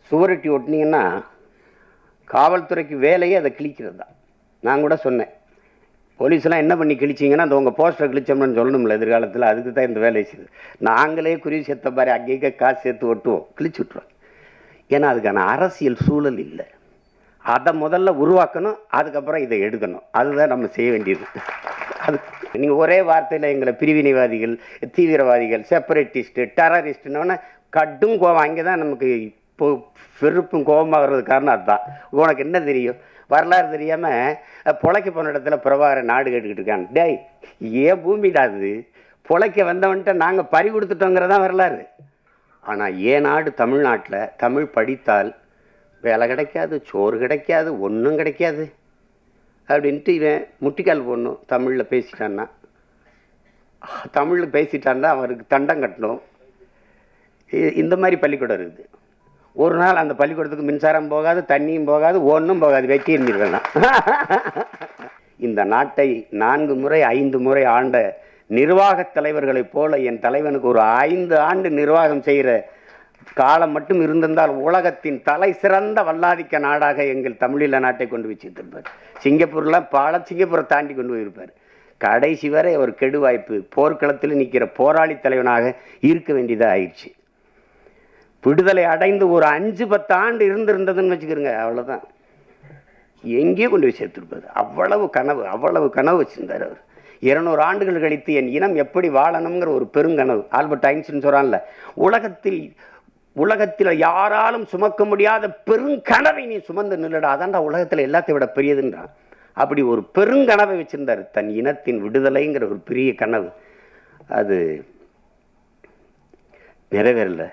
சுவரொட்டி ஒட்டினீங்கன்னா காவல்துறைக்கு வேலையே அதை கிழிக்கிறது தான். நான் கூட சொன்னேன், போலீஸ்லாம் என்ன பண்ணி கிழிச்சிங்கன்னா அந்த உங்கள் போஸ்டரை கிழிச்சோம்னு சொல்லணும்ல எதிர்காலத்தில், அதுக்கு தான் இந்த வேலையை செய்யுது. நாங்களே குறி சேர்த்த மாதிரி அங்கேயே காசு சேர்த்து ஒட்டுவோம், கிழிச்சு விட்ருவோம். ஏன்னா அதுக்கான அரசியல் சூழல் இல்லை. அதை முதல்ல உருவாக்கணும், அதுக்கப்புறம் இதை எடுக்கணும். அதுதான் நம்ம செய்ய வேண்டியது. அது நீங்கள் ஒரே வார்த்தையில் எங்களை பிரிவினைவாதிகள், தீவிரவாதிகள், செப்பரேட்டிஸ்ட்டு, டெரரிஸ்ட்டுன்னு கடும் கோபம். அங்கே தான் நமக்கு இப்போ வெறுப்பும் கோபமாக வர்றது காரணம் அதுதான். உனக்கு என்ன தெரியும், வரலாறு தெரியாமல் பொழைக்க போன இடத்துல பிரபாகரன் நாடு கேட்டுக்கிட்டு இருக்கான். டேய், ஏன் பூமிடாது பொழைக்க வந்தவன்ட்ட நாங்கள் பறி கொடுத்துட்டோங்கிறதான் வரலாறு. ஆனால் ஏன் நாடு தமிழ்நாட்டில் தமிழ் படித்தால் வேலை கிடைக்காது, சோறு கிடைக்காது, ஒன்றும் கிடைக்காது அப்படின்ட்டு இவன் முட்டிக்கால் போடணும். தமிழில் பேசிட்டான்னா, தமிழில் பேசிட்டான்னா அவருக்கு தண்டம் கட்டணும். இந்த மாதிரி பள்ளிக்கூடம் இருக்குது. ஒரு நாள் அந்த பள்ளிக்கூடத்துக்கு மின்சாரம் போகாது, தண்ணியும் போகாது, ஒன்றும் போகாது, வெட்டி இருந்துருவேன். இந்த நாட்டை 4 முறை 5 முறை ஆண்ட நிர்வாகத் தலைவர்களைப் போல என் தலைவனுக்கு ஒரு 5 ஆண்டு நிர்வாகம் செய்கிற காலம் மட்டும் இருந்திருந்தால் உலகத்தின் தலை சிறந்த வல்லாதிக்க நாடாக எங்கள் தமிழீழ நாட்டை கொண்டு வச்சுருப்பார். சிங்கப்பூர்லாம் சிங்கப்பூரை தாண்டி கொண்டு போயிருப்பார். கடைசி வரை ஒரு கெடு வாய்ப்பு, போர்க்களத்தில் நிற்கிற போராளி தலைவனாக இருக்க வேண்டியதாக ஆயிடுச்சு. விடுதலை அடைந்து ஒரு 5-10 ஆண்டு இருந்திருந்ததுன்னு வச்சுக்கிறோங்க, அவ்வளோதான், எங்கேயோ கொண்டு போய் சேர்த்துருப்பார். அவ்வளவு கனவு வச்சுருந்தார் அவர். 200 ஆண்டுகள் கழித்து என் இனம் எப்படி வாழணுங்கிற ஒரு பெருங்கனவு. ஆல்பர்ட் ஐன்ஸ்டீன் சொல்கிறான்ல, உலகத்தில் யாராலும் சுமக்க முடியாத பெருங்கனவை நீ சுமந்து நில்லடா, அதான்டா உலகத்தில் எல்லாத்தையும் விட பெரியதுன்றான். அப்படி ஒரு பெருங்கனவை வச்சிருந்தார், தன் இனத்தின் விடுதலைங்கிற ஒரு பெரிய கனவு. அது நிறைவேறல.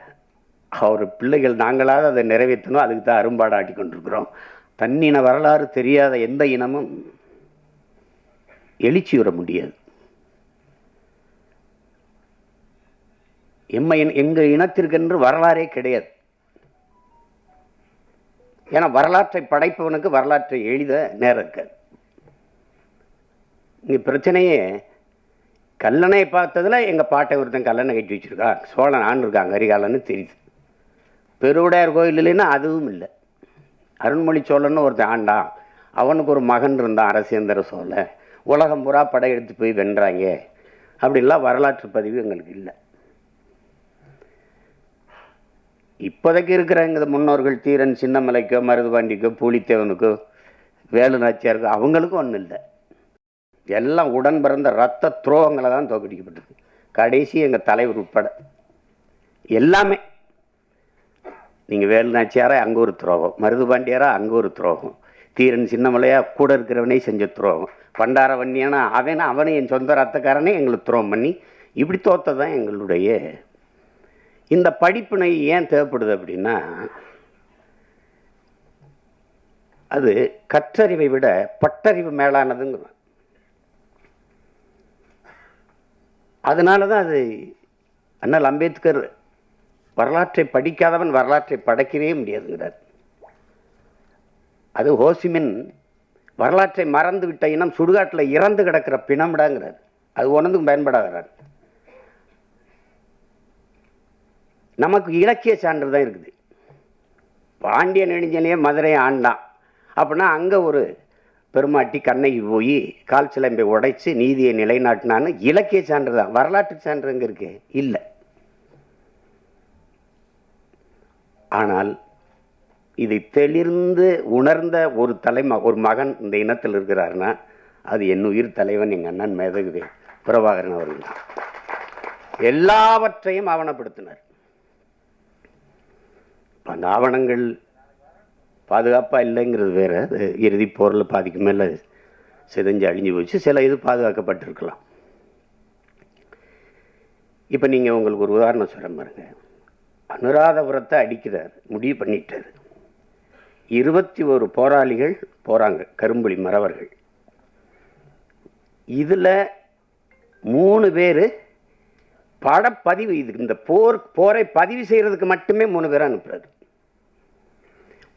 அவர் பிள்ளைகள் நாங்களாவது அதை நிறைவேற்றணும், அதுக்கு தான் அரும்பாடாட்டி கொண்டிருக்கிறோம். தன்னின வரலாறு தெரியாத எந்த இனமும் எழுச்சி வர முடியாது. எங்கள் இனத்திற்கென்று வரலாறே கிடையாது. ஏன்னா வரலாற்றை படைப்பவனுக்கு வரலாற்றை எழுத நேரம் இருக்காது. இங்கே பிரச்சனையே கல்லணையை பார்த்ததில் எங்கள் பாட்டை ஒருத்தன் கல்லணை கட்டி வச்சுருக்கா, சோழன் ஆண்டு இருக்காங்க கரிகாலன்னு தெரியுது. பெருவுடையார் கோயில் இல்லைன்னா அதுவும் இல்லை. அருண்மொழி சோழன்னு ஒருத்தன் ஆண்டான், அவனுக்கு ஒரு மகன் இருந்தான் அரசேந்திர சோழன். உலகம் பூரா படையெடுத்து போய் வென்றாங்க. அப்படிலாம் வரலாற்று பதிவு எங்களுக்கு இல்லை. இப்போதைக்கு இருக்கிற எங்கள் முன்னோர்கள் தீரன் சின்னமலைக்கோ, மருதுபாண்டிக்கோ, பூலித்தேவனுக்கோ, வேலு நாச்சியாருக்கோ அவங்களுக்கும் ஒன்றும் இல்லை. எல்லாம் உடன் பிறந்த இரத்த துரோகங்களை தான் தோக்கடிக்கப்பட்டது. கடைசி எங்கள் தலைவர் உட்பட எல்லாமே. நீங்கள் வேலு நாச்சியாரா அங்கே ஒரு துரோகம், மருதுபாண்டியாரா அங்கே ஒரு துரோகம், தீரன் சின்னமலையா கூட இருக்கிறவனே செஞ்ச துரோகம், பண்டார வன்னியானா அவனை என் சொந்த ரத்தக்காரனே எங்களுக்கு துரோகம் பண்ணி இப்படி தோத்ததான் எங்களுடைய. இந்த படிப்பினை ஏன் தேவைப்படுது அப்படின்னா, அது கற்றறிவை விட பட்டறிவு மேலானதுங்க. அதனால தான் அது அண்ணல் அம்பேத்கர் வரலாற்றை படிக்காதவன் வரலாற்றை படைக்கவே முடியாதுங்கிறார். அது ஹோசிமின் வரலாற்றை மறந்து விட்ட இனம் சுடுகாட்டில் இறந்து கிடக்கிற பிணம்டாங்கிறார். அது ஒன்றுக்கும் பயன்படாகிறார். நமக்கு இலக்கிய சான்று தான் இருக்குது. பாண்டிய நெடுஞ்செழியன் மதுரையை ஆண்டான் அப்படின்னா அங்கே ஒரு பெருமாட்டி கண்ணகி போய் கால் சிலம்பை உடைச்சு நீதியை நிலைநாட்டினான்னு இலக்கிய சான்று தான். வரலாற்று சான்று எங்கே இருக்கு? இல்லை. ஆனால் இதை தெளிர்ந்து உணர்ந்த ஒரு மகன் இந்த இனத்தில் இருக்கிறாருன்னா அது என் உயிர் தலைவன் எங்கள் அண்ணன் மேதகு பிரபாகரன் அவர்கள். எல்லாவற்றையும் ஆவணப்படுத்தினார். அந்த ஆவணங்கள் பாதுகாப்பாக இல்லைங்கிறது வேறு. அது இறுதி போரில் பாதிக்கு மேலே சிதைஞ்சு அழிஞ்சு போச்சு. சில இது பாதுகாக்கப்பட்டிருக்கலாம். இப்போ நீங்கள் உங்களுக்கு ஒரு உதாரணம் சொல்ல பாருங்க. அனுராதபுரத்தை அடிக்கிறார், முடிவு பண்ணிட்டார். 21 போராளிகள் போகிறாங்க, கரும்புலி மறவர்கள். இதில் 3 பேர் படப்பதிவு, இது இந்த போரை பதிவு செய்கிறதுக்கு மட்டுமே 3 பேரை அனுப்புறாரு.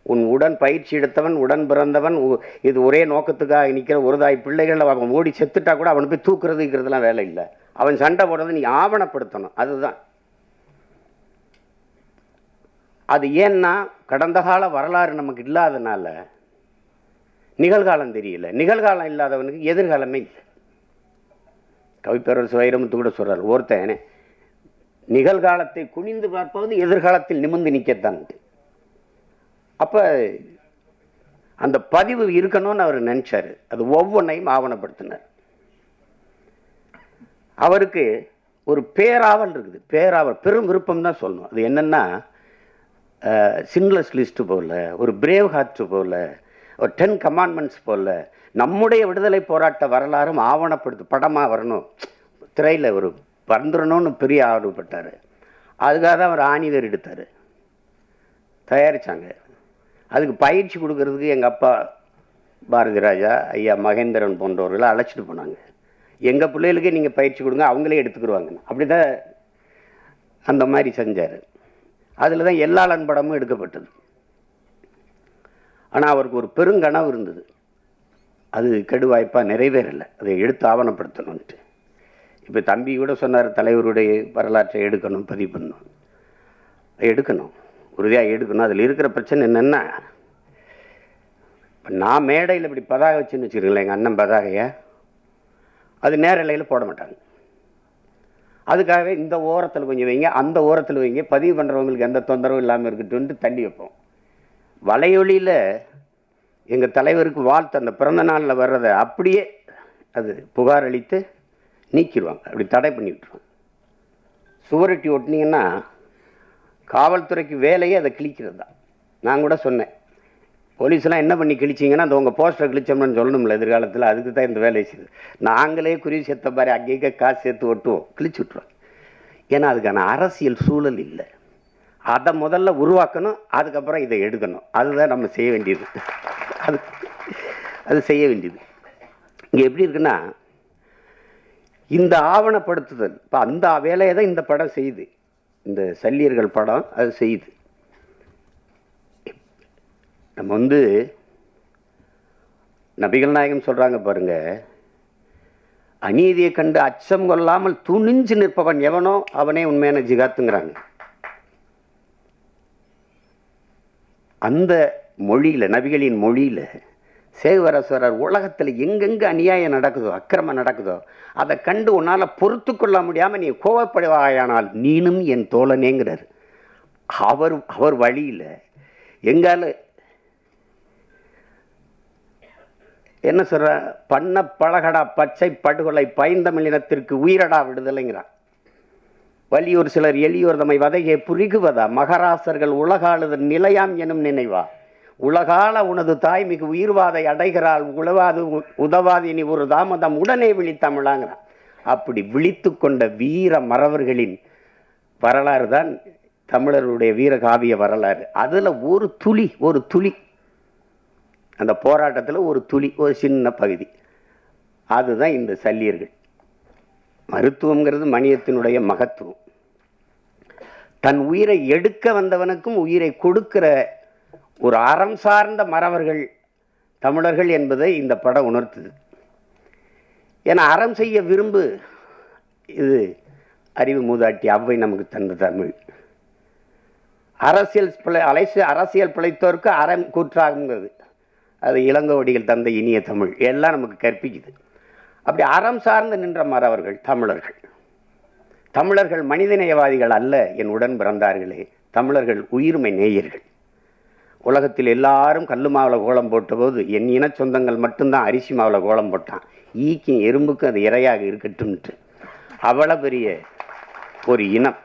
உன் உடன் பயிற்சி எடுத்தவன், உடன் பிறந்தவன், இது ஒரே நோக்கத்துக்காக நிற்கிற ஒரு தாய் பிள்ளைகள் அவன் ஓடி செத்துட்டா கூட அவனை போய் தூக்குறதுங்கிறதுலாம் வேலை இல்லை. அவன் சண்டை போடுறது நீ ஆவணப்படுத்தணும். அதுதான் அது ஏன்னா கடந்த கால வரலாறு நமக்கு இல்லாதனால நிகழ்காலம் தெரியல. நிகழ்காலம் இல்லாதவனுக்கு எதிர்காலமே இல்லை. கவிப்பேரரசு வைரமுத்து கூட சொல்றார், ஒருத்தன் நிகழ்காலத்தை குனிந்து பார்ப்பது எதிர்காலத்தில் நிமிர்ந்து நிற்கத்தான். அப்ப அந்த பதிவு இருக்கணும்னு அவர் நினைச்சாரு. அது ஒவ்வொன்றையும் ஆவணப்படுத்தினார். அவருக்கு ஒரு பேராவல் இருக்குது. பேராவல் பெரும் விருப்பம் தான் சொல்லணும். அது என்னன்னா, சின்லெஸ் லிஸ்ட் போல, ஒரு பிரேவ் ஹார்ட் போல, ஒரு 10 கமாண்ட்மெண்ட்ஸ் போல நம்முடைய விடுதலை போராட்ட வரலாறும் ஆவணப்படுத்து படமாக வரணும், திரையில் ஒரு வந்துடணும்னு பெரிய ஆர்வப்பட்டார். அதுக்காக தான் அவர் ஆணிவேர் எடுத்தார், தயாரித்தாங்க. அதுக்கு பயிற்சி கொடுக்கறதுக்கு எங்கள் அப்பா பாரதி ராஜா, ஐயா மகேந்திரன் போன்றவர்களை அழைச்சிட்டு போனாங்க. எங்கள் பிள்ளைகளுக்கே நீங்கள் பயிற்சி கொடுங்க, அவங்களே எடுத்துக்கிடுவாங்க. அப்படி தான் அந்த மாதிரி செஞ்சார். அதில் தான் எல்லாளன் படமும் எடுக்கப்பட்டது. ஆனால் அவருக்கு ஒரு பெருங்கனவு இருந்தது, அது கெடுவாய்ப்பாக நிறைவேறலை. அதை எடுத்து ஆவணப்படுத்தணுன்ட்டு. இப்போ தம்பி கூட சொன்னார், தலைவருடைய வரலாற்றை எடுக்கணும், பதிவு பண்ணணும், எடுக்கணும், உறுதியாக எடுக்கணும். அதில் இருக்கிற பிரச்சனை என்னென்னா, இப்போ நான் மேடையில் இப்படி பதாக வச்சுன்னு வச்சுருக்கீங்களா, எங்கள் அண்ணன் பதாகையை அது நேரலையில் போட மாட்டாங்க. அதுக்காகவே இந்த ஓரத்தில் கொஞ்சம் வைங்க, அந்த ஓரத்தில் வைங்க, பதிவு பண்ணுறவங்களுக்கு எந்த தொந்தரவும் இல்லாமல் இருக்கட்டும்ட்டு தள்ளி வைப்போம். வலையொலியில் எங்கள் தலைவருக்கு வாழ்த்து அந்த பிறந்த நாளில் வர்றதை அப்படியே அது புகார் அளித்து நீக்கிடுவாங்க, அப்படி தடை பண்ணி விட்டுருவாங்க. சுவரொட்டி ஒட்டினீங்கன்னா காவல்துறைக்கு வேலையே அதை கிழிக்கிறது தான். நான் கூட சொன்னேன், போலீஸ்லாம் என்ன பண்ணி கிழிச்சிங்கன்னா அந்த உங்கள் போஸ்டரை கிழிச்சோம்னு சொல்லணும்ல எதிர்காலத்தில், அதுக்கு தான் இந்த வேலையை செய்யுது. நாங்களே குறி சேர்த்த மாதிரி அங்கேயே காசு சேர்த்து ஒட்டுவோம், கிழிச்சு விட்ருவோம். ஏன்னா அதுக்கான அரசியல் சூழல் இல்லை. அதை முதல்ல உருவாக்கணும், அதுக்கப்புறம் இதை எடுக்கணும். அதுதான் நம்ம செய்ய வேண்டியது. அது செய்ய வேண்டியது. இங்கே எப்படி இருக்குன்னா, இந்த ஆவணப்படுத்துதல் இப்போ அந்த வேலையை தான் இந்த படம் செய்யுது. இந்த சல்லியர்கள் படம் அது செய்யுது. நம்ம நபிகள் நாயகம் சொல்கிறாங்க பாருங்க, அநீதியை கண்டு அச்சம் கொள்ளாமல் துணிஞ்சு நிற்பவன் எவனோ அவனே உண்மையான ஜிகாத்துங்கிறாங்க. அந்த மொழியில், நபிகளின் மொழியில் சேவரஸ்வரர் உலகத்தில் எங்கெங்கே அநியாயம் நடக்குதோ, அக்கிரமம் நடக்குதோ, அதை கண்டு உன்னால் பொறுத்து கொள்ள முடியாமல் நீ கோவப்படுவாயானால் நீனும் என் தோழனேங்கிறார். அவர் வழியில் எங்கால என்ன சொல்ற, பண்ண பழகடா பச்சை படுகொலை பைந்தமிழினத்திற்கு உயிரடா விடுதலைங்கிறான். வலியோர் சிலர் எளியோர் தம்மை வதையை புரிகுவதா, மகராசர்கள் உலகாளுதல் நிலையாம் எனும் நினைவா, உலகால உனது தாய் மிகு உயிர்வாதை அடைகிறாள், உழவாது உதவாது இனி ஒரு தாமதம் உடனே விழித்தமிழாங்கிறான். அப்படி விழித்து கொண்ட வீர மறவர்களின் வரலாறு தான் தமிழருடைய வீரகாவிய வரலாறு. அதில் ஒரு துளி அந்த போராட்டத்தில் ஒரு துளி, ஒரு சின்ன பகுதி, அதுதான் இந்த சல்லியர்கள். மருத்துவங்கிறது மனிதத்தினுடைய மகத்துவம். தன் உயிரை எடுக்க வந்தவனுக்கும் உயிரை கொடுக்கிற ஒரு அறம் சார்ந்த மறவர்கள் தமிழர்கள் என்பதை இந்த படம் உணர்த்துது. ஏன்னா அறம் செய்ய விரும்பு, இது அறிவு மூதாட்டி அவ்வை நமக்கு தந்த தமிழ். அரசியல் பிழைத்தோருக்கு அறம் கூற்றாகுங்கிறது அது இளங்கோவடிகள் தந்த இனிய தமிழ் எல்லாம் நமக்கு கற்பிக்குது. அப்படி அறம் சார்ந்து நின்ற மறவர்கள் தமிழர்கள் மனிதநேயவாதிகள் அல்ல என் உடன் பிறந்தார்களே, தமிழர்கள் உயிர்மை நேயர்கள். உலகத்தில் எல்லாரும் கல்லு மாவில் கோலம் போட்டபோது என் இன சொந்தங்கள் மட்டும்தான் அரிசி மாவில் கோலம் போட்டான். ஈக்கும் எறும்புக்கும் அது இரையாக இருக்கட்டும்ட்டு அவ்வளோ பெரிய ஒரு இனம்.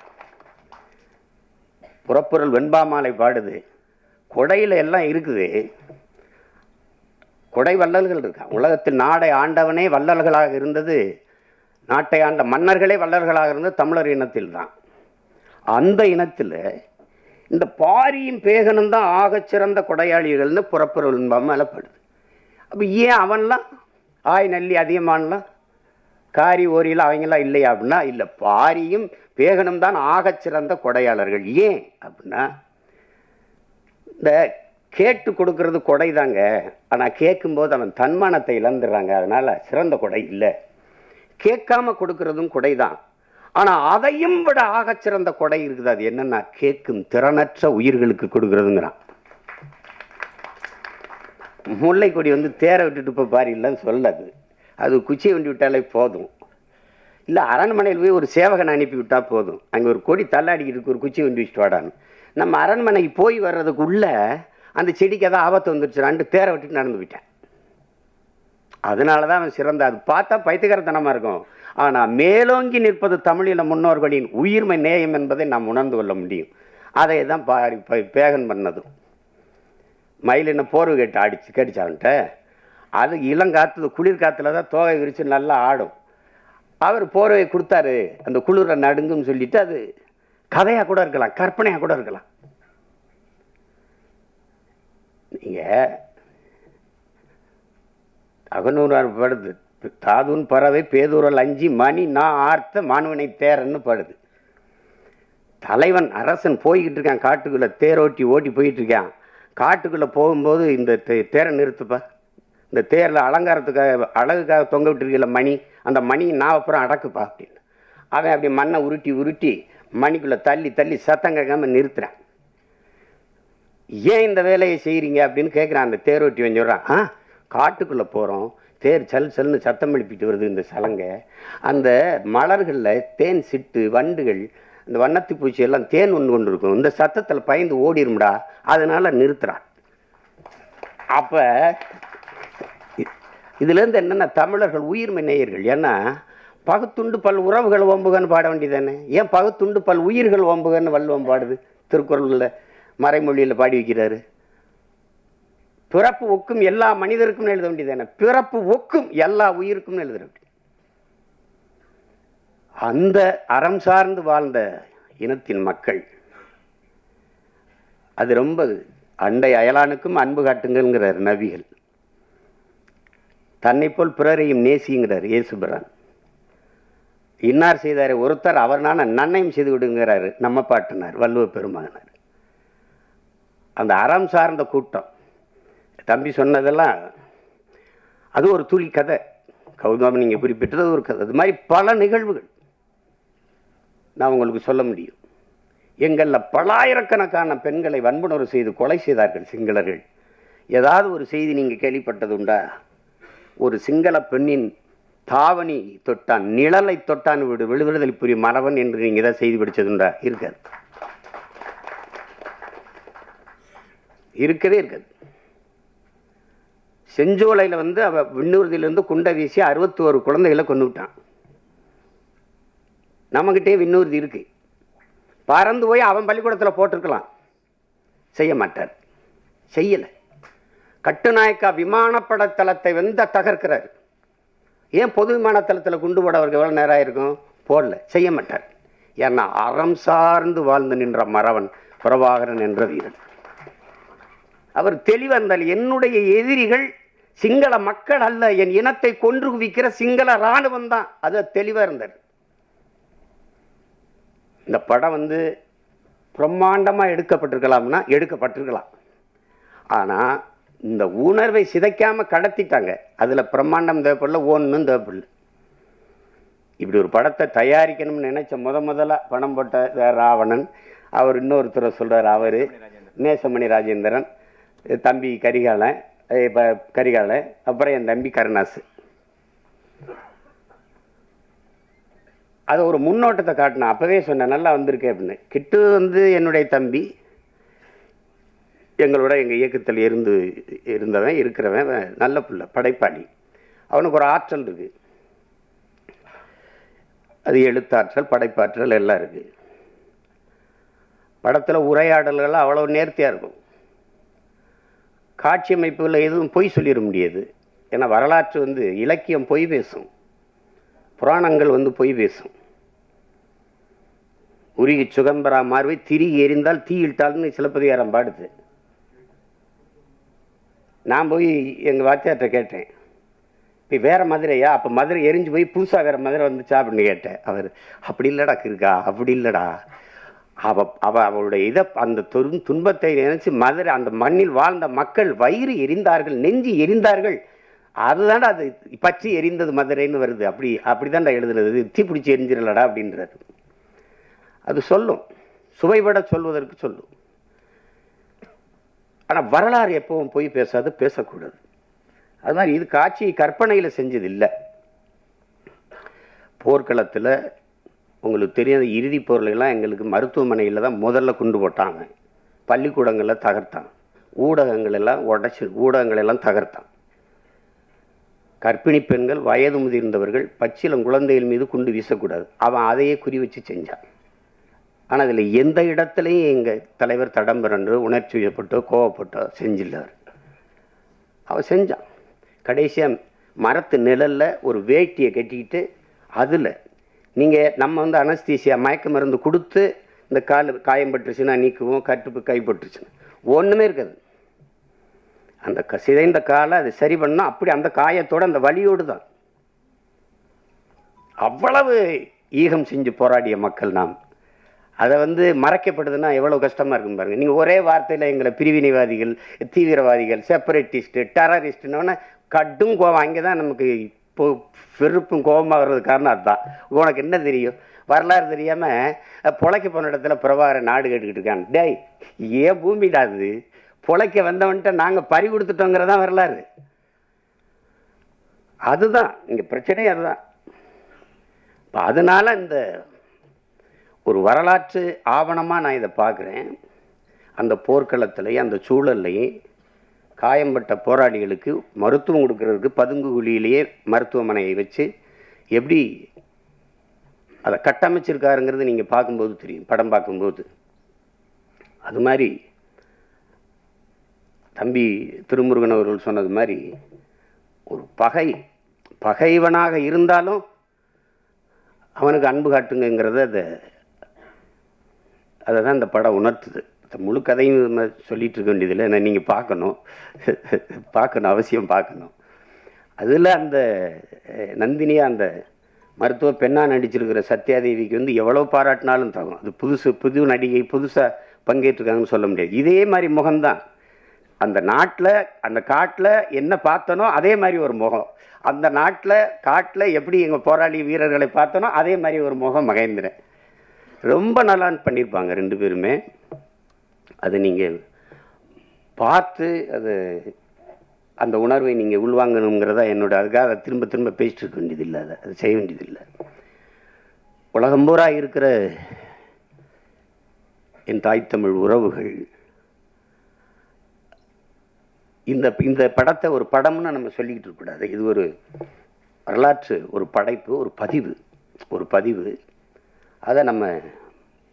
புறப்பொருள் வெண்பாமாலை பாடுது, கொடையில் எல்லாம் இருக்குது, கொடை வள்ளல்கள் இருக்கான். உலகத்தில் நாடை ஆண்டவனே வள்ளல்களாக இருந்தது, நாட்டை ஆண்ட மன்னர்களே வள்ளல்களாக இருந்தது தமிழர் இனத்தில் தான். அந்த இனத்தில் இந்த பாரியும் பேகனும் தான் ஆகச்சிறந்த கொடையாளிகள்னு புறப்பொருள் வெண்பாமாலை பாடுது. அப்போ ஏன் அவன்லாம் ஆய் நல்லி அதிகமானலாம் காரி ஓரியில் அவங்களாம் இல்லையா அப்படின்னா, இல்லை, பாரியும் பேகனும் தான் ஆகச்சிறந்த கொடையாளர்கள். ஏன் அப்படின்னா, இந்த கேட்டு கொடுக்கறது கொடை தாங்க, ஆனால் கேட்கும்போது அவன் தன்மானத்தை இழந்துடுறாங்க, அதனால் சிறந்த கொடை இல்லை. கேட்காம கொடுக்கறதும் கொடை தான், ஆனால் அதையும் விட ஆகச்சிறந்த கொடை இருக்குது. அது என்னன்னா, கேட்கும் திறனற்ற உயிர்களுக்கு கொடுக்கறதுங்கிறான். முல்லை கொடி வந்து தேரை விட்டுட்டு இப்போ பாரு இல்லைன்னு சொல்லாது, அது குச்சியை வண்டி விட்டாலே போதும். இல்லை அரண்மனையில் போய் ஒரு சேவகனை அனுப்பி விட்டால் போதும், அங்கே ஒரு கொடி தள்ளாடிக்கிட்டு ஒரு குச்சி வண்டி வச்சுட்டு வாடான்னு. நம்ம அரண்மனைக்கு போய் வர்றதுக்குள்ள அந்த செடிக்கு ஏதாவது ஆபத்து வந்துருச்சுடான்ட்டு தேரை விட்டுட்டு நடந்து விட்டேன். அதனால தான் அவன் சிறந்த. அது பார்த்தா பைத்தியக்காரத்தனமாக இருக்கும், ஆனால் மேலோங்கி நிற்பது தமிழில் முன்னோர்களின் உயிர்மை நேயம் என்பதை நாம் உணர்ந்து கொள்ள முடியும். அதை தான் பேகன் பண்ணதும். மயில் என்ன போர்வை கேட்டு கேட்டுச்சான்ட்ட, அது இளங்காற்று குளிர் காற்றுல தான் தோகை விரித்து நல்லா ஆடும். அவர் போர்வை கொடுத்தாரு, அந்த குளிரை நடுங்குன்னு சொல்லிட்டு அது கதையாக கூட இருக்கலாம், கற்பனையாக கூட இருக்கலாம். நீங்கள் அகநூறார் படுது, தாதுன் பறவை பேதூரல் அஞ்சி மணி நான் ஆர்த்த மாணவனை தேரன்னு படுது. தலைவன் அரசன் போய்கிட்டு இருக்கான் காட்டுக்குள்ளே, தேரோட்டி ஓட்டி போயிட்டு இருக்கான். காட்டுக்குள்ளே போகும்போது இந்த தேரை நிறுத்துப்பா, இந்த தேரில் அலங்காரத்துக்காக அழகுக்காக தொங்க விட்டுருக்கல மணி, அந்த மணி நான் அப்புறம் அடக்குப்பா அப்படின்னு. அவன் அப்படி மண்ணை உருட்டி உருட்டி மணிக்குள்ளே தள்ளி தள்ளி சத்தம் கேட்காம நிறுத்துறான். ஏன் இந்த வேலையை செய்கிறீங்க அப்படின்னு கேட்குறான். அந்த தேரோட்டி வந்து சொல்கிறான், காட்டுக்குள்ளே போகிறோம், தேர் சல் சல்னு சத்தம் எழுப்பிட்டு வருது இந்த சலங்கை, அந்த மலர்களில் தேன் சிட்டு வண்டுகள் இந்த வண்ணத்து பூச்சி எல்லாம் தேன் ஒன்று கொண்டு இருக்கும், இந்த சத்தத்தில் பயந்து ஓடிரும்டா, அதனால நிறுத்துறான். அப்போ இதுலேருந்து என்னென்னா, தமிழர்கள் உயிர்மை நேயர்கள். ஏன்னா பகுத்துண்டு பல் உறவுகள் ஓம்புகன்னு பாட வேண்டியதானே, ஏன் பகுத்துண்டு பல் உயிர்கள் ஓம்புகன்னு வள்ளுவம் பாடுது, திருக்குறளில் மறைமொழியில் பாடி வைக்கிறாரு. பிறப்பு ஒக்கும் எல்லா மனிதருக்கும் எழுத வேண்டியதானே, பிறப்பு ஒக்கும் எல்லா உயிருக்கும் எழுத வேண்டியது. அந்த அறம் சார்ந்து வாழ்ந்த இனத்தின் மக்கள் அது ரொம்ப அண்டை அயலானுக்கும் அன்பு காட்டுங்கிறார் நபிகள். தன்னை போல் பிறரையும் நேசிங்கிறார் இயேசுபிரான். இன்னார் செய்தார் ஒருத்தர் அவர்னான நன்மையும் செய்து விடுங்கிறாரு நம்ம பாட்டினார் வள்ளுவ பெருமகனார். அந்த அறம் சார்ந்த கூட்டம் தம்பி சொன்னதெல்லாம் அது ஒரு துளி கதை. கௌதம் நீங்கள் குறிப்பிட்டது ஒரு கதை. அது மாதிரி பல நிகழ்வுகள் நான் உங்களுக்கு சொல்ல முடியும். எங்களில் பலாயிரக்கணக்கான பெண்களை வன்புணர்வு செய்து கொலை செய்தார்கள் சிங்களர்கள். ஏதாவது ஒரு செய்தி நீங்கள் கேள்விப்பட்டது உண்டா? ஒரு சிங்கள பெண்ணின் தாவணி தொட்டான், நிழலை தொட்டான் விடுதலை புரியும் மறவன் என்று நீங்கள் ஏதாவது செய்தி படித்ததுண்டா? இருக்காது, இருக்கவே இருக்காது. செஞ்சோலையில் வந்து அவள் விண்ணூர்தியிலேருந்து குண்டை வீசி 61 குழந்தைகளை கொண்டு விட்டான். நம்மகிட்டே விண்ணூர்தி இருக்கு, பறந்து போய் அவன் பள்ளிக்கூடத்தில் போட்டிருக்கலாம், செய்ய மாட்டார், செய்யலை. கட்டுநாயக்கா விமானப்படத்தளத்தை வந்து தகர்க்கிறார். ஏன் பொது விமானத்தளத்தில் குண்டு போட அவருக்கு எவ்வளோ நேரம் ஆயிருக்கும்? போடல, செய்ய மாட்டார். ஏன்னா அறம் சார்ந்து வாழ்ந்து நின்ற மறவன் பிரபாகரன் என்ற வீரன். அவர் தெளிவாக இருந்தால், என்னுடைய எதிரிகள் சிங்கள மக்கள் அல்ல, என் இனத்தை கொன்று குவிக்கிற சிங்கள இராணுவம் தான், அது தெளிவாக இருந்தார். இந்த படம் வந்து பிரம்மாண்டமாக எடுக்கப்பட்டிருக்கலாம்னா எடுக்கப்பட்டிருக்கலாம், ஆனால் இந்த உணர்வை சிதைக்காமல் கடத்திட்டாங்க. அதில் பிரம்மாண்டம் தேவைப்படல, ஒன்றும் தேவைப்படல. இப்படி ஒரு படத்தை தயாரிக்கணும்னு நினைச்ச முதல்ல பணம் போட்ட ராவணன், அவர் இன்னொருத்தரை சொல்கிறார், அவர் நேசமணி ராஜேந்திரன், தம்பி கரிகாலன், அப்புறம் என் தம்பி கருணாசு. அதை ஒரு முன்னோட்டத்தை காட்டினேன். அப்போவே சொன்னேன் நல்லா வந்திருக்கேன் அப்படின்னு. கிட்டு வந்து என்னுடைய தம்பி, எங்களோட எங்கள் இயக்கத்தில் இருந்தவன் இருக்கிறவன், நல்ல பிள்ளை, படைப்பாளி. அவனுக்கு ஒரு ஆற்றல் இருக்குது, அது எழுத்தாற்றல் படைப்பாற்றல் எல்லாம் இருக்குது. படத்தில் உரையாடல்கள் அவ்வளோ நேர்த்தியாக இருக்கும். காட்சி அமைப்புகளில் எதுவும் பொய் சொல்லிட முடியாது. ஏன்னா வரலாற்று வந்து இலக்கியம் பொய் பேசும், புராணங்கள் வந்து பொய் பேசும். உருகி சுகம்பரா மார்வை திரிகி எரிந்தால் தீ இட்டால்னு சிலப்பதிகாரம் பாடுது. நான் போய் எங்கள் வாத்தியார்கிட்ட கேட்டேன், இப்போ வேறு மதுரையா? அப்போ மதுரை எரிஞ்சு போய் புதுசாக வேறு மதுரை வந்துச்சா அப்படின்னு கேட்டேன். அவர் அப்படி இல்லைடா இருக்கா, அப்படி இல்லைடா, அவளுடைய இதை அந்த துன்பத்தை நினைச்சு மதுரை அந்த மண்ணில் வாழ்ந்த மக்கள் வயிறு எரிந்தார்கள், நெஞ்சு எரிந்தார்கள், அதுதான்டா அது பற்றி எரிந்தது மதுரைன்னு வருது. அப்படிதான்டா எழுதுனது. தீ பிடிச்சி எரிஞ்சிடலடா அப்படின்றாரு. அது சொல்லும், சுவைபட சொல்வதற்கு சொல்லும். ஆனால் வரலாறு எப்பவும் போய் பேசாது, பேசக்கூடாது. அது மாதிரி இது காட்சி கற்பனையில் செஞ்சது இல்லை. போர்க்களத்தில் உங்களுக்கு தெரியாத இறுதி போர்லாம் எங்களுக்கு மருத்துவமனையில் தான் முதல்ல கொண்டு போட்டாங்க. பள்ளிக்கூடங்களில் தகர்த்தான், ஊடகங்கள் எல்லாம் தகர்த்தான். கர்ப்பிணி பெண்கள், வயது முதிர்ந்தவர்கள், பச்சிலம் குழந்தைகள் மீது குண்டு வீசக்கூடாது. அவன் அதையே குறி வச்சு செஞ்சான். ஆனால் அதில் எந்த இடத்துலையும் எங்கள் தலைவர் தடம் பிறண்டு உணர்ச்சி வயப்பட்டோ கோவப்பட்டோ செஞ்சில்லார். அவன் செஞ்சான். கடைசியாக மரத்து நிழலில் ஒரு வேட்டியை கட்டிக்கிட்டு அதில் நம்ம அனஸ்தீசியா மயக்க மருந்து கொடுத்து இந்த காயம் பட்டுருச்சுன்னா நீக்குவோம், கட்டுப்பு கைப்பட்டுருச்சுன்னா ஒன்றுமே இருக்காது. அந்த சிதைந்த காலை அது சரி பண்ணால் அப்படி அந்த காயத்தோடு அந்த வலியோடு தான். அவ்வளவு ஈகம் செஞ்சு போராடிய மக்கள் நாம். அதை மறைக்கப்படுதுன்னா எவ்வளோ கஷ்டமாக இருக்குன்னு பாருங்கள். நீங்கள் ஒரே வார்த்தையில் எங்களை பிரிவினைவாதிகள், தீவிரவாதிகள், செப்பரேட்டிஸ்ட்டு, டெரரிஸ்ட்டுன்னு கடும் கோபம். அங்கே தான் நமக்கு இப்போ வெறுப்பும் கோபமாக வர்றது காரணம் அதுதான். உனக்கு என்ன தெரியும்? வரலாறு தெரியாமல் பொழைக்க போன இடத்துல பிரபாகரன் நாடு கேட்டுக்கிட்டு இருக்கான். டேய், ஏன் பூமிடாது பொழைக்க வந்தவன்ட்ட நாங்கள் பறி கொடுத்துட்டோங்கிறதான் வரலாறு. அதுதான் இங்கே பிரச்சனை. அதுதான் இப்போ அதனால் இந்த ஒரு வரலாற்று ஆவணமாக நான் இதை பார்க்குறேன். அந்த போர்க்களத்துலேயும் அந்த சூழல்லையும் காயம்பட்ட போராளிகளுக்கு மருத்துவம் கொடுக்கறதுக்கு பதுங்கு குழியிலேயே மருத்துவமனையை வச்சு எப்படி அதை கட்டமைச்சிருக்காருங்கிறது நீங்கள் பார்க்கும்போது தெரியும், படம் பார்க்கும்போது. அது மாதிரி தம்பி திருமுருகன் அவர்கள் சொன்னது மாதிரி ஒரு பகைவனாக இருந்தாலும் அவனுக்கு அன்பு காட்டுங்கிறத அதை தான் இந்த படம் உணர்த்துது. முழு கதையும் சொல்லிட்டு இருக்க வேண்டியதில்லை. ஏன்னா நீங்கள் பார்க்கணும், அவசியம் பார்க்கணும். அதில் அந்த நந்தினியாக அந்த மருத்துவ பெண்ணாக நடிச்சிருக்கிற சத்யாதேவிக்கு எவ்வளோ பாராட்டினாலும் தகும். அது புது நடிகை, புதுசாக பங்கேற்றிருக்காங்கன்னு சொல்ல முடியாது. இதே மாதிரி முகம்தான் அந்த நாட்டில், அந்த காட்டில் என்ன பார்த்தனோ அதே மாதிரி ஒரு முகம். அந்த காட்டில் எப்படி எங்கள் போராளி வீரர்களை பார்த்தனோ அதே மாதிரி ஒரு முகம் மகேந்திரன். ரொம்ப நல்லா பண்ணியிருப்பாங்க ரெண்டு பேருமே. அதை நீங்கள் பார்த்து அந்த உணர்வை நீங்கள் உள்வாங்கணுங்கிறதா என்னோட. அதுக்காக அதை திரும்ப திரும்ப பேசிட்டு இருக்க வேண்டியதில்லை, அதை செய்ய வேண்டியதில்லை. உலகம் பூரா இருக்கிற என் தாய் தமிழ் உறவுகள் இந்த படத்தை ஒரு படம்னு நம்ம சொல்லிக்கிட்டு இருக்கக்கூடாது. இது ஒரு வரலாற்று, ஒரு படைப்பு, ஒரு பதிவு. அதை நம்ம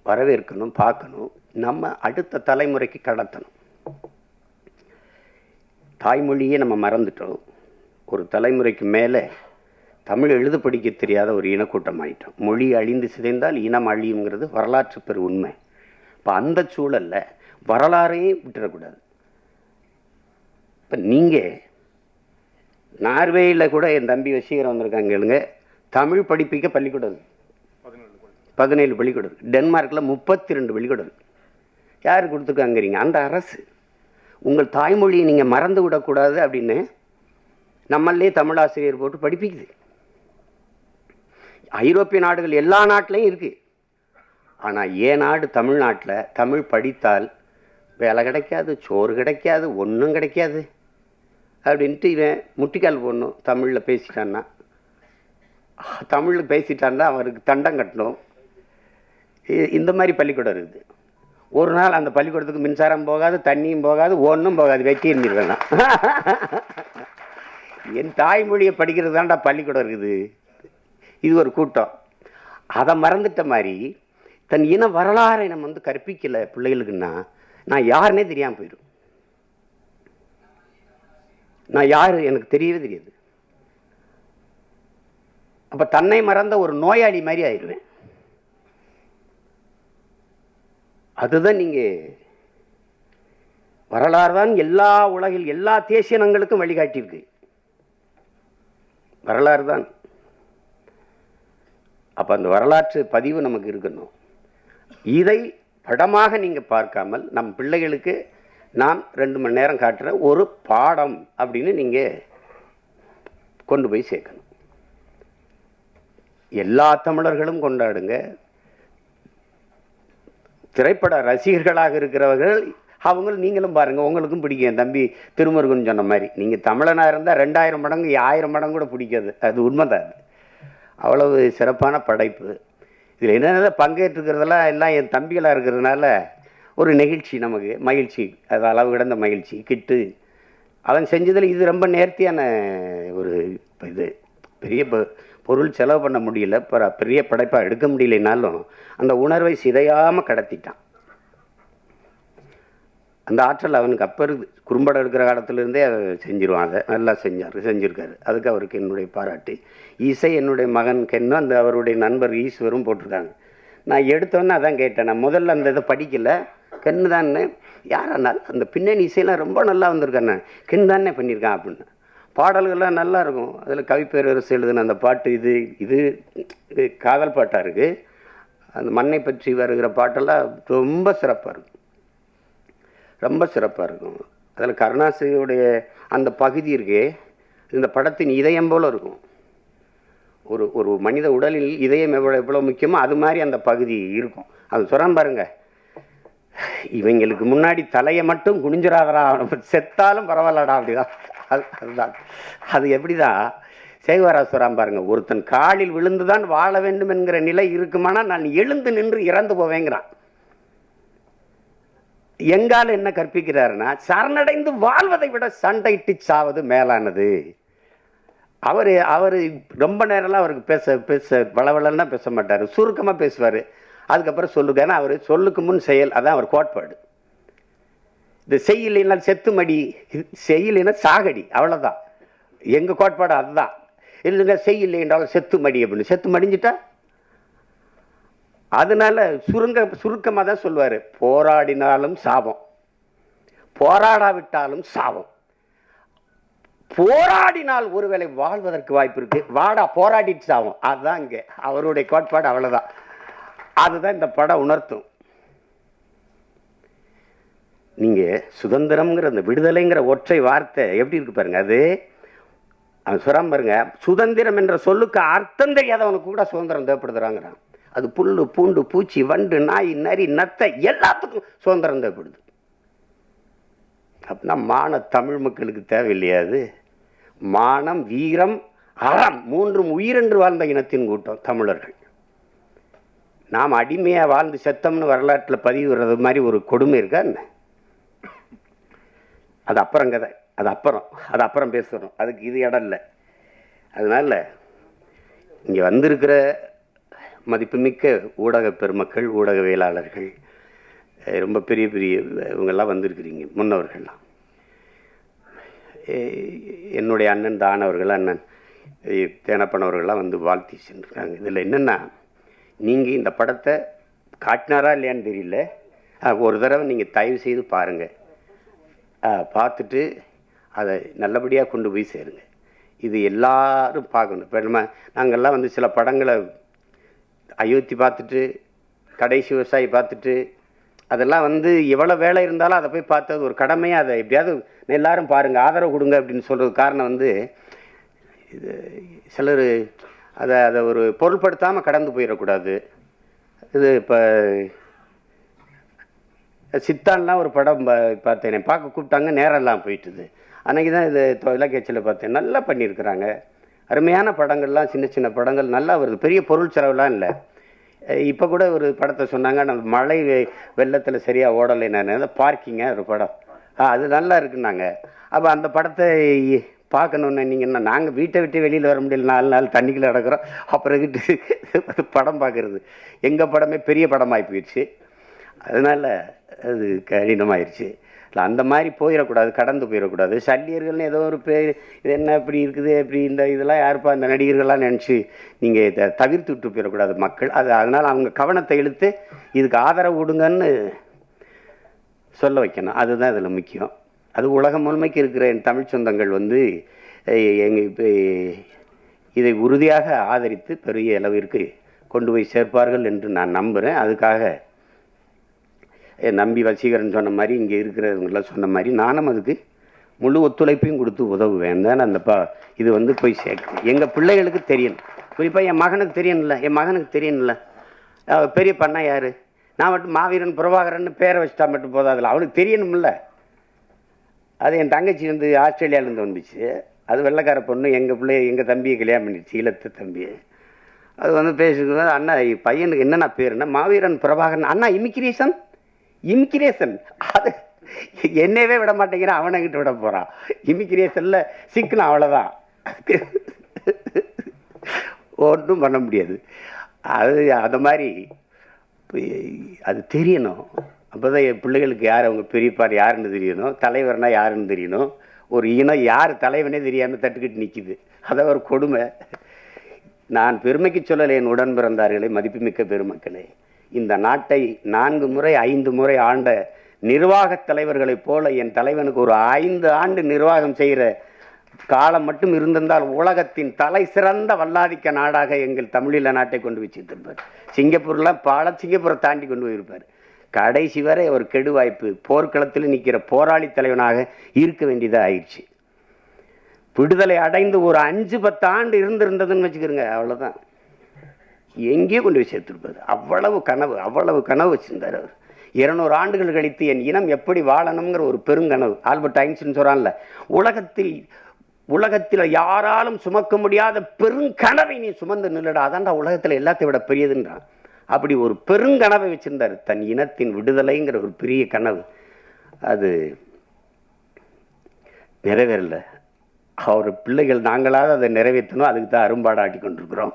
வரவேற்கணும், பார்க்கணும், நம்ம அடுத்த தலைமுறைக்கு கடத்தணும். தாய்மொழியே நம்ம மறந்துட்டோம். ஒரு தலைமுறைக்கு மேலே தமிழ் எழுத படிக்க தெரியாத ஒரு இனக்கூட்டம் ஆகிட்டோம். மொழி அழிந்து சிதைந்தால் இனம் அழியுங்கிறது வரலாற்று பெரு உண்மை. இப்போ அந்த சூழலில் வரலாறையும் விட்டுறக்கூடாது. இப்போ நீங்கள் நார்வேயில் கூட என் தம்பி வசீகரம் வந்திருக்காங்க கேளுங்க, தமிழ் படிப்பிக்க பள்ளிக்கூடம் 17 பள்ளிக்கூடம். டென்மார்க்கில் 32 பள்ளிக்கூடம். யார் கொடுத்துருக்காங்கிறீங்க? அந்த அரசு. உங்கள் தாய்மொழியை நீங்கள் மறந்து விடக்கூடாது அப்படின்னு நம்மளே தமிழாசிரியர் போட்டு படிப்பிக்குது. ஐரோப்பிய நாடுகள் எல்லா நாட்டிலையும் இருக்குது. ஆனால் ஏன் நாடு தமிழ்நாட்டில் தமிழ் படித்தால் வேலை கிடைக்காது, சோறு கிடைக்காது, ஒன்றும் கிடைக்காது அப்படின்ட்டு இவன் முட்டிக்கால் போடணும். தமிழில் பேசிட்டான்னா அவருக்கு தண்டம் கட்டணும். இந்த மாதிரி பள்ளிக்கூடம் இருக்குது. ஒரு நாள் அந்த பள்ளிக்கூடத்துக்கு மின்சாரம் போகாது, தண்ணியும் போகாது, ஒன்றும் போகாது, வெட்டி இருந்துருவேன். என் தாய்மொழியை படிக்கிறது தான்டா பள்ளிக்கூடம் இருக்குது. இது ஒரு கூட்டம். அதை மறந்துட்ட மாதிரி தன் இன வரலாறை நம்ம கற்பிக்கலை பிள்ளைகளுக்குன்னா நான் யாருன்னே தெரியாமல் போயிடும். நான் யார் எனக்கு தெரியவே தெரியாது. அப்போ தன்னை மறந்த ஒரு நோயாளி மாதிரி ஆயிடுவேன். அதுதான் நீங்கள் வரலாறு தான் எல்லா உலகில் எல்லா தேசியனங்களுக்கும் வழிகாட்டியிருக்கு. வரலாறு தான். அப்போ அந்த வரலாற்று பதிவு நமக்கு இருக்கணும். இதை படமாக நீங்கள் பார்க்காமல் நம் பிள்ளைகளுக்கு நான் 2 மணி நேரம் காட்டுற ஒரு பாடம் அப்படின்னு நீங்கள் கொண்டு போய் சேர்க்கணும். எல்லா தமிழர்களும் கொண்டாடுங்க. திரைப்பட ரசிகர்களாக இருக்கிறவர்கள் அவங்க நீங்களும் பாருங்கள், உங்களுக்கும் பிடிக்கும். என் தம்பி திருமுருகன் சொன்ன மாதிரி நீங்கள் தமிழனாக இருந்தால் 2000 மடங்கு 1000 மடங்கு கூட பிடிக்காது. அது உண்மைதான். அது அவ்வளவு சிறப்பான படைப்பு. இதில் என்னென்ன பங்கேற்றுக்கிறதெல்லாம் எல்லாம் என் தம்பிகளாக இருக்கிறதுனால ஒரு நெகிழ்ச்சி, நமக்கு மகிழ்ச்சி, அது அளவு கிடந்த மகிழ்ச்சி. கிட்டு அவன் செஞ்சதில் இது ரொம்ப நேர்த்தியான ஒரு இது. பெரிய பொருள் செலவு பண்ண முடியல, பெரிய படைப்பாக எடுக்க முடியலைனாலும் அந்த உணர்வை சிதையாமல் கடத்திட்டான். அந்த ஆற்றல் அவனுக்கு அப்போ இருக்குது. குறும்படம் எடுக்கிற காலத்திலேருந்தே அதை செஞ்சிருவான். அதை நல்லா செஞ்சுருக்காரு. அதுக்கு அவருக்கு என்னுடைய பாராட்டு. இசை என்னுடைய மகன் கென்னு, அந்த அவருடைய நண்பர் ஈஸ்வரும் போட்டிருக்காங்க. நான் எடுத்தோன்னே அதான் கேட்டேன். நான் முதல்ல அந்த இதை படிக்கலை, கென்னு தானே யாரா அந்த பின்னணி இசையெல்லாம் ரொம்ப நல்லா வந்திருக்கானே, கென்னு தானே பண்ணியிருக்கான் அப்படின்னு. பாடல்கள்லாம் நல்லா இருக்கும். அதில் கவிப்பேரரசு எழுதுன அந்த பாட்டு இது இது காதல் பாட்டாக இருக்குது. அந்த மண்ணை பற்றி வருகிற பாட்டெல்லாம் ரொம்ப சிறப்பாக இருக்கும், ரொம்ப சிறப்பாக இருக்கும். அதில் கருணாசிரியுடைய அந்த பகுதி இருக்கே, இந்த படத்தின் இதயம் போல் இருக்கும். ஒரு ஒரு மனித உடலில் இதயம் எவ்வளோ முக்கியமோ அது மாதிரி அந்த பகுதி இருக்கும். அது சொல்கிறான் பாருங்க, இவங்களுக்கு முன்னாடி தலையை மட்டும் குனிஞ்சிராதரா, செத்தாலும் பரவாயில்லடா அப்படிதான். அதுதான் அது. எப்படிதான் சேகுவராசுவராம் பாருங்க, ஒருத்தன் காலில் விழுந்துதான் வாழ வேண்டும் என்கிற நிலை இருக்குமானா நான் எழுந்து நின்று இறந்து போவேங்கிறான். எங்கால என்ன கற்பிக்கிறாருன்னா, சரணடைந்து வாழ்வதை விட சண்டையிட்டு சாவது மேலானது. அவர் ரொம்ப நேரம்லாம் அவருக்கு பேச வளவளன்னா பேச மாட்டார், சுருக்கமாக பேசுவார். அதுக்கப்புறம் சொல்லுங்க, ஏன்னா அவர் சொல்லுக்கு முன் செயல், அதான் அவர் கோட்பாடு. இந்த செய்யலைன்னா செத்துமடி, செய்யலைன்னா சாகடி, அவ்வளோதான் எங்கள் கோட்பாடு. அதுதான். இல்லைங்க செய்யலை என்றாலும் செத்துமடி அப்படின்னு, செத்து மடிஞ்சிட்டா. அதனால சுருக்கமாக தான் சொல்லுவார், போராடினாலும் சாபம், போராடாவிட்டாலும் சாபம். போராடினால் ஒருவேளை வாழ்வதற்கு வாய்ப்பு இருக்கு, வாடா போராடிட்டு சாவும். அதுதான் இங்கே அவருடைய கோட்பாடு, அவ்வளோதான். அதுதான் இந்த படம் உணர்த்தும். நீங்கள் சுதந்திரம்ங்கிற அந்த விடுதலைங்கிற ஒற்றை வார்த்தை எப்படி இருக்கு பாருங்க. அது அவன் சொல்றான் பாருங்க, சுதந்திரம் என்ற சொல்லுக்கு அர்த்தம் தெரியாதவனுக்கு கூட சுதந்திரம் தேவைப்படுதுறாங்கிறான். அது புல்லு பூண்டு பூச்சி வண்டு நாய் நரி நத்தை எல்லாத்துக்கும் சுதந்திரம் தேவைப்படுது. அப்படின்னா மான தமிழ் மக்களுக்கு தேவையில்லையா? அது மானம் வீரம் அறம் மூன்றும் உயிரென்று வாழ்ந்த இனத்தின் கூட்டம் தமிழர்கள். நாம் அடிமையாக வாழ்ந்து செத்தம்னு வரலாற்றில் பதிவுறது மாதிரி ஒரு கொடுமை இருக்கா என்ன? அது அப்புறம் கதை, அது அப்புறம் பேசுகிறோம். அதுக்கு இது இடம் இல்லை. அதனால் இங்கே வந்திருக்கிற மதிப்புமிக்க ஊடக பெருமக்கள், ஊடகவியலாளர்கள், ரொம்ப பெரிய பெரிய இவங்கெல்லாம் வந்திருக்கிறீங்க, முன்னவர்கள்லாம். என்னுடைய அண்ணன் தானவர்கள், அண்ணன் தேனப்பனவர்கள்லாம் வந்து வாழ்த்தி சென்றிருக்காங்க. இதில் என்னென்னா, நீங்கள் இந்த படத்தை காட்டினாரா இல்லையான்னு தெரியல, ஒரு தடவை நீங்கள் தயவு செய்து பாருங்கள், பார்த்துட்டு அதை நல்லபடியாக கொண்டு போய் சேருங்க. இது எல்லாரும் பார்க்கணும். இப்போ நாங்கள்லாம் வந்து சில படங்களை அயோத்தி பார்த்துட்டு, கடைசி விவசாயி பார்த்துட்டு, அதெல்லாம் வந்து எவ்வளோ வேலை இருந்தாலும் அதை போய் பார்த்தது ஒரு கடமையாக, அதை எப்படியாவது எல்லாரும் பாருங்கள், ஆதரவு கொடுங்க அப்படின்னு சொல்கிறது காரணம் வந்து, இது சிலர் அதை ஒரு பொருட்படுத்தாமல் கடந்து போயிடக்கூடாது. இது இப்போ சித்தான்லாம் ஒரு படம் பார்த்தேன், பார்க்க கூப்பிட்டாங்க, நேரெல்லாம் போயிட்டுது. அன்றைக்கி தான் இது இலக்கியச்சில் பார்த்தேன், நல்லா பண்ணியிருக்கிறாங்க. அருமையான படங்கள்லாம், சின்ன சின்ன படங்கள் நல்லா வருது, பெரிய பொருள் செலவுலாம் இல்லை. இப்போ கூட ஒரு படத்தை சொன்னாங்க, நம்ம மழை வெள்ளத்தில் சரியாக ஓடலை, நான் பார்க்கிங்க ஒரு படம், அது நல்லா இருக்குன்னாங்க. அப்போ அந்த படத்தை பார்க்கணுன்னு நீங்கள் நாங்கள் வீட்டை விட்டு வெளியில் வர முடியல, 4 நாள் தண்ணிக்குள்ளே நடக்கிறோம், அப்புறம் படம் பார்க்குறது. எங்கள் படமே பெரிய படமாகி போயிடுச்சு, அதனால் அது கடினமாயிருச்சு. இல்லை அந்த மாதிரி போயிடக்கூடாது, கடந்து போயிடக்கூடாது. சல்லியர்கள்னு ஏதோ ஒரு பேர், இது என்ன இப்படி இருக்குது, இப்படி இந்த இதெல்லாம் யாருப்பா இந்த நடிகர்கள்லாம் நினச்சி நீங்கள் இதை தவிர்த்து விட்டு போயிடக்கூடாது மக்கள். அதனால் அவங்க கவனத்தை இழுத்து இதுக்கு ஆதரவு கொடுங்கன்னு சொல்ல வைக்கணும். அதுதான் இதில் முக்கியம். அது உலகம் முழுமைக்கு இருக்கிற என் தமிழ் சொந்தங்கள் வந்து இப்போ இதை உறுதியாக ஆதரித்து பெரிய அளவிற்கு கொண்டு போய் சேர்ப்பார்கள் என்று நான் நம்புகிறேன். அதுக்காக நம்பி வசீகரன் சொன்ன மாதிரி, இங்கே இருக்கிறவங்களாம் சொன்ன மாதிரி நானும் அதுக்கு முழு ஒத்துழைப்பையும் கொடுத்து உதவுவேன் தான் அந்த இது வந்து போய் சேர்க்கணும். எங்கள் பிள்ளைகளுக்கு தெரியணும், குறிப்பாக என் மகனுக்கு தெரியணும்ல, என் மகனுக்கு தெரியணும்ல. பெரிய பண்ணா யார், நான் மட்டும் மாவீரன் பிரபாகரன் பேரை வச்சுட்டா மட்டும் போதாதுல, அவனுக்கு தெரியணும்ல. அது என் தங்கச்சி வந்து ஆஸ்திரேலியாவிலேருந்து வந்துச்சு. அது வெள்ளைக்கார பொண்ணு, எங்கள் தம்பியை கல்யாணம் பண்ணிடுச்சு, ஈழத்து தம்பியை. அது வந்து பேசுகிறது, அண்ணா பையனுக்கு என்னென்ன பேருன்னா மாவீரன் பிரபாகரன். அண்ணா இமிக்ரேஷன் அது என்னவே விட மாட்டேங்கிறான், அவனைக்கிட்ட விட போகிறான். இமிக்ரேஷனில் சிக்கணும், அவ்வளோதான். ஒன்றும் பண்ண முடியாது. அது அந்த மாதிரி அது தெரியணும். அப்போ தான் என் பிள்ளைகளுக்கு யார் அவங்க பெரியப்பார் யாருன்னு தெரியணும், தலைவர்னா யாருன்னு தெரியணும். ஒரு இனம் யார் தலைவனே தெரியாமல் தட்டுக்கிட்டு நிற்கிது, அதை ஒரு கொடுமை. நான் பெருமைக்கு சொல்லலை என் உடன் பிறந்தார்களே, மதிப்புமிக்க பெருமக்களே. இந்த நாட்டை 4 முறை 5 முறை ஆண்ட நிர்வாகத் தலைவர்களைப் போல என் தலைவனுக்கு ஒரு 5 ஆண்டு நிர்வாகம் செய்கிற காலம் மட்டும் இருந்திருந்தால் உலகத்தின் தலை சிறந்த வல்லாதிக்க நாடாக எங்கள் தமிழீழ நாட்டை கொண்டு வச்சுருப்பார். சிங்கப்பூர்லாம் சிங்கப்பூரை தாண்டி கொண்டு போயிருப்பார். கடைசி வரை ஒரு கெடு வாய்ப்பு, போர்க்களத்தில் நிற்கிற போராளி தலைவனாக இருக்க வேண்டியதாக ஆயிடுச்சு. விடுதலை அடைந்து ஒரு 5-10 ஆண்டு இருந்திருந்ததுன்னு வச்சுக்கிறோங்க, அவ்வளோதான், எங்கேயோ கொண்டு போய் சேர்த்துருப்பார். அவ்வளவு கனவு வச்சுருந்தார் அவர். 200 ஆண்டுகள் கழித்து என் இனம் எப்படி வாழணுங்கிற ஒரு பெருங்கனவு. ஆல்பர்ட் ஐன்ஸ்டீன் சொல்கிறான்ல, உலகத்தில் யாராலும் சுமக்க முடியாத பெருங்கனவை நீ சுமந்து நில்லடா, அதான்டா உலகத்தில் எல்லாத்தையும் விட பெரியதுன்றான். அப்படி ஒரு பெருங்கனவை வச்சிருந்தார், தன் இனத்தின் விடுதலைங்கிற ஒரு பெரிய கனவு. அது நிறைவேறல. அவர் பிள்ளைகள் நாங்களாவது அதை நிறைவேற்றணும், அதுக்கு தான் அரும்பாடாட்டி கொண்டிருக்கிறோம்.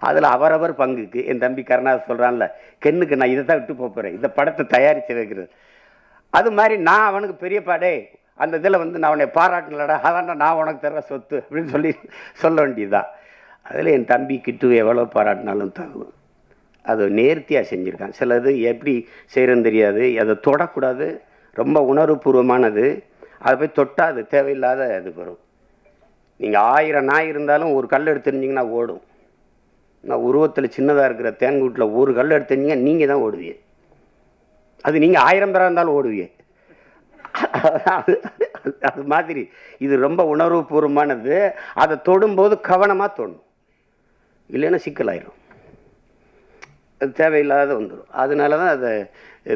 அதில் அவரவர் பங்குக்கு. என் தம்பி கருணாஸ் சொல்கிறான்ல, கென்னுக்கு நான் இதை தான் விட்டு போகிறேன், இந்த படத்தை தயாரித்து வைக்கிறது. அது மாதிரி நான் அவனுக்கு பெரியப்பாடே அந்த இதில் வந்து நான் அவனை பாராட்டலடா, அதான்டா நான் உனக்கு தர சொத்து அப்படின்னு சொல்ல வேண்டியதுதான். அதில் என் தம்பி கிட்டு எவ்வளோ பாராட்டினாலும் தகும். அது நேர்த்தியாக செஞ்சுருக்கான். சிலது எப்படி செய்கிறன்னு தெரியாது, அதை தொடக்கூடாது, ரொம்ப உணர்வுபூர்வமானது. அதை போய் தொட்டால் அது தேவையில்லாத அது வரும். நீங்கள் 1000 நாய் இருந்தாலும் ஒரு கல் எடுத்துருந்தீங்கன்னா ஓடும். நான் உருவத்தில் சின்னதாக இருக்கிற தேன்கூட்டில் ஒரு கல் எடுத்துருந்தீங்க, நீங்கள் தான் ஓடுவீங்க. அது நீங்கள் 1000 பேராக இருந்தாலும் ஓடுவீங்க. அது மாதிரி இது ரொம்ப உணர்வுபூர்வமானது. அதை தொடும்போது கவனமாக தோணும், இல்லைன்னா சிக்கலாயிரும், அது தேவையில்லாத வந்துடும். அதனால தான் அதை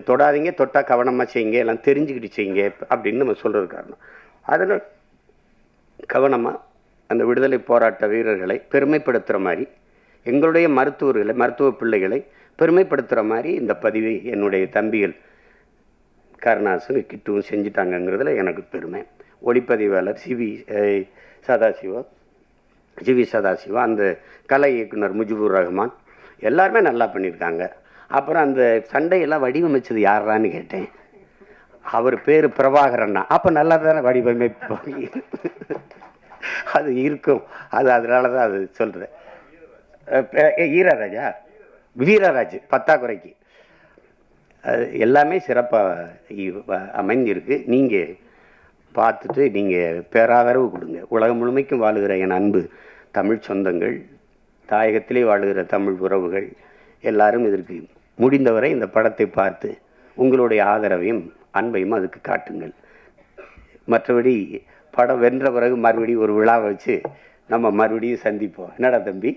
தொடாதீங்க, தொட்டால் கவனமாக செய்யுங்க, எல்லாம் தெரிஞ்சுக்கிட்டு செய்யுங்க அப்படின்னு நம்ம சொல்கிறது காரணம். அதனால் கவனமாக அந்த விடுதலை போராட்ட வீரர்களை பெருமைப்படுத்துகிற மாதிரி, எங்களுடைய மருத்துவ பிள்ளைகளை பெருமைப்படுத்துகிற மாதிரி இந்த பதிவை என்னுடைய தம்பிகள் கருணாசன் கிட்டுவும் செஞ்சிட்டாங்கங்கிறதுல எனக்கு பெருமை. ஒளிப்பதிவாளர் சிவி சதாசிவா, அந்த கலை இயக்குனர் முஜிபுர் ரஹ்மான், எல்லாருமே நல்லா பண்ணியிருக்காங்க. அப்புறம் அந்த சண்டையெல்லாம் வடிவமைச்சது யாரான்னு கேட்டேன். அவர் பேர் பிரபாகரன்னா, அப்போ நல்லா தானே வடிவமைப்பாங்க, அது இருக்கும். அதனால தான் அது சொல்கிறேன். வீரராஜ் பத்தாக்குறைக்கு அது எல்லாமே சிறப்பாக அமைஞ்சிருக்கு. நீங்கள் பார்த்துட்டு நீங்கள் பேராதரவு கொடுங்க. உலகம் முழுமைக்கும் வாழுகிற என் அன்பு தமிழ் சொந்தங்கள், தாயகத்திலே வாழுகிற தமிழ் உறவுகள் எல்லாரும் இதற்கு முடிந்தவரை இந்த படத்தை பார்த்து உங்களுடைய ஆதரவையும் அன்பையும் அதுக்கு காட்டுங்கள். மற்றபடி படம் வென்ற பிறகு மறுபடியும் ஒரு விழாவை வச்சு நம்ம மறுபடியும் சந்திப்போம். என்னடா தம்பி,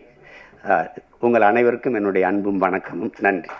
உங்கள் அனைவருக்கும் என்னுடைய அன்பும் வணக்கமும். நன்றி.